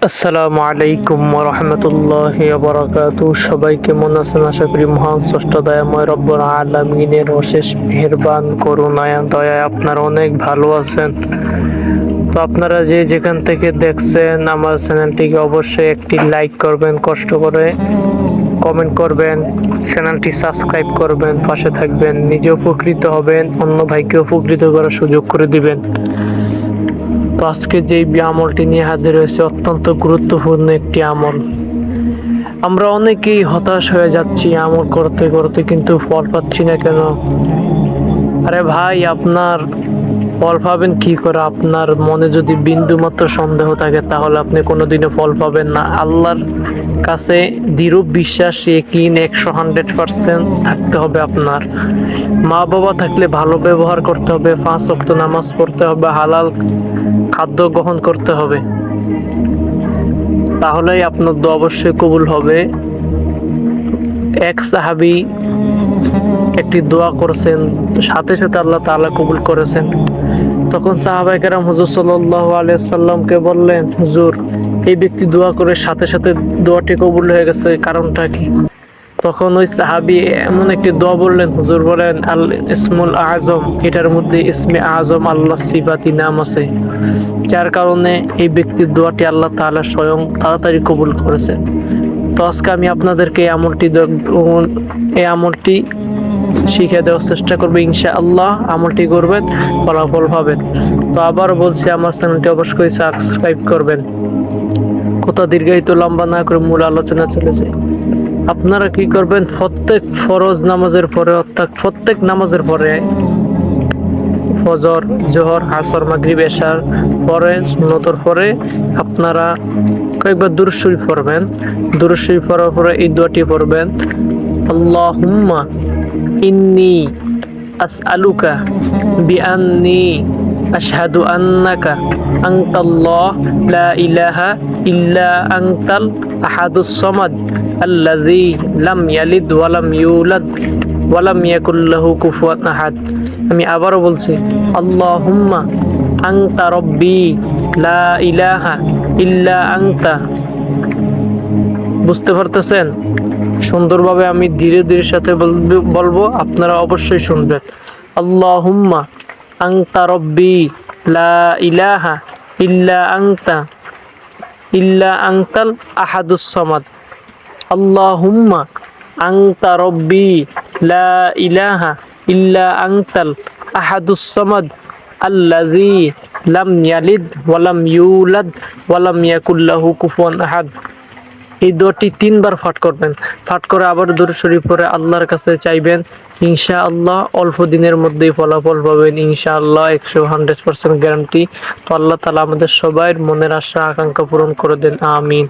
আসসালামু আলাইকুম ওয়া রাহমাতুল্লাহি ওয়া বারাকাতুহু। সবাই কেমন আছেন? আশা করি মহান স্রষ্টা দয়াময় রব্বুল আলামিনের অশেষ মেহেরবান করুণায় দয়ায় আপনারা অনেক ভালো আছেন। তো আপনারা যে যেখান থেকে দেখছেন আমার চ্যানেলটিকে অবশ্যই একটি লাইক করবেন, কষ্ট করে কমেন্ট করবেন, চ্যানেলটি সাবস্ক্রাইব করবেন, পাশে থাকবেন, নিজে উপকৃত হবেন, অন্য ভাইকে উপকৃত করার সুযোগ করে দিবেন। তো আজকে যে আমলটি নিয়ে হাজির হয়েছে অত্যন্ত গুরুত্বপূর্ণ একটি আমল। আমরা অনেকেই হতাশ হয়ে যাচ্ছি আমল করতে করতে, কিন্তু ফল পাচ্ছি না কেন? আরে ভাই, আপনার ফল পাবেন কি করে? আপনার মনে যদি বিন্দু মাত্র সন্দেহ থাকে তাহলে আপনি কোনোদিনও ফল পাবেন না। আল্লাহর কাছে দৃঢ় বিশ্বাস, ইকিন 100% থাকতে হবে আপনার। মা বাবা থাকলে ভালো ব্যবহার করতে হবে, 5 ওয়াক্ত নামাজ পড়তে হবে, হালাল খাদ্য গ্রহণ করতে হবে, তাহলেই আপনার দোয়া অবশ্যই কবুল হবে। এক সাহাবী একটি দোয়া করেছেন, সাথে সাথে আল্লাহ তাআলা কবুল করেছেন। তখন সাহাবায়ে কেরাম হুজুর সাল্লাল্লাহু আলাইহি সাল্লামকে বললেন, হুজুর, এই ব্যক্তি দোয়া করে সাথে সাথে দোয়াটি কবুল হয়ে গেছে, কারণটা কি? তখন ওই সাহাবী এমন একটি দোয়া বললেন, হুজুর বলেন, আল ইসমুল আজম, এটার মধ্যে ইসমে আজম আল্লাহ সিফাতি নাম আছে, যার কারণে এই ব্যক্তির দোয়াটি আল্লাহ তাআলা স্বয়ং তাড়াতাড়ি কবুল করেছেন। তো আজকে আমি আপনাদেরকে এই আমলটি শিখে দেওয়ার চেষ্টা করবো। ইনশাআল্লাহ আমলটি করবেন, ফলাফল পাবেন। তো আবার বলছি, আমার চ্যানেলটি অবশ্যই সাবস্ক্রাইব করবেন। কথা দীর্ঘায়িত লম্বা না করে মূল আলোচনা চলে যায়। আপনারা কি করবেন? প্রত্যেক ফরজ নামাজের পরে, অর্থাৎ প্রত্যেক নামাজের পরে, ফজর, জোহর, আসর, মাগরিব, এশার পরে, সুন্নতর পরে আপনারা কয়েকবার দুরূদ শরীফ পড়বেন। দুরূদ শরীফ পড়ার পরে এই দোয়াটি পড়বেন, আল্লাহুম্মা ইন্নী আসআলুকা বিআন্নী আশহাদু আন্নাকা আনতাল্লাহ লা ইলাহা ইল্লা আনতাল আহাদুস সামাদ আল্লাযী লাম ইয়ালিদ ওয়া লাম ইউলাদ ওয়া লাম ইয়াকুল লাহু কুফুয়ান আহাদ। আমি আবারও বলছি, আল্লাহুম্মা আনতা রব্বি লা ইলাহা ইল্লা আনতা। বুঝতে পারতেছেন? সুন্দরভাবে আমি ধীরে ধীরে সাথে বলবো, আপনারা অবশ্যই শুনবেন। আল্লাহুম্মা আনতা রব্বি লা ইলাহা ইল্লা আনতাল আহাদুস সামাদ। আল্লাহুম্মা আনতা রব্বি লা ইলাহা ইল্লা আনতাল আহাদুস সামাদ আল্লাযী লাম ইয়ালিদ ওয়া লাম ইউলাদ ওয়া লাম ইয়াকুল লাহু কুফুয়ান আহাদ। এই দোয়াটি 3 বার পাঠ করবেন। পাঠ করে আবার দুরূদ শরীফ পড়ে আল্লাহর কাছে চাইবেন। ইনশাআল্লাহ অল্প দিনের মধ্যেই ফলাফল পাবেন, ইনশাআল্লাহ 100% গ্যারান্টি। তো আল্লাহ তাআলা আমাদের সবার মনের আশা আকাঙ্ক্ষা পূরণ করে দেন, আমিন।